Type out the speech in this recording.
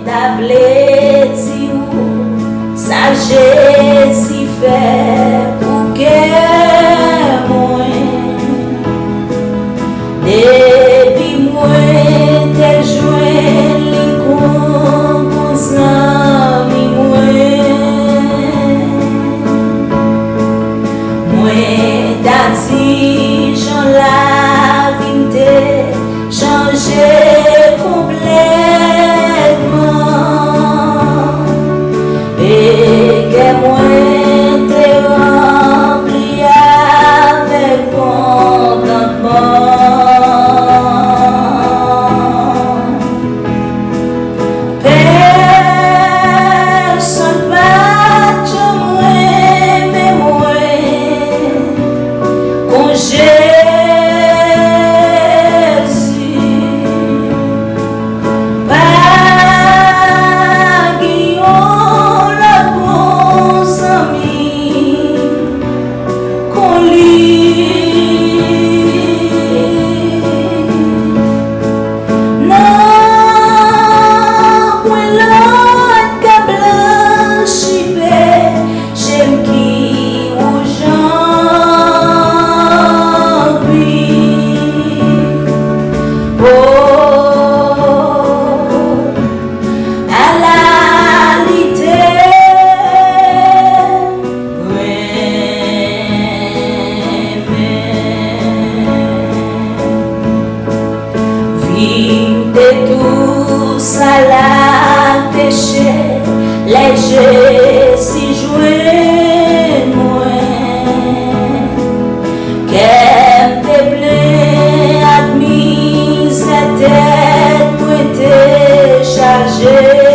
ta vle ti ou sage si fait pour que moi depuis moi te joint li composant mi moi dati j'en la vinte changé et que moi te rempli avec contentement. Personne va te moi, mais moi, con de tout ça la péché léger si joué moi qu'elle te plaît admise tête pour te charger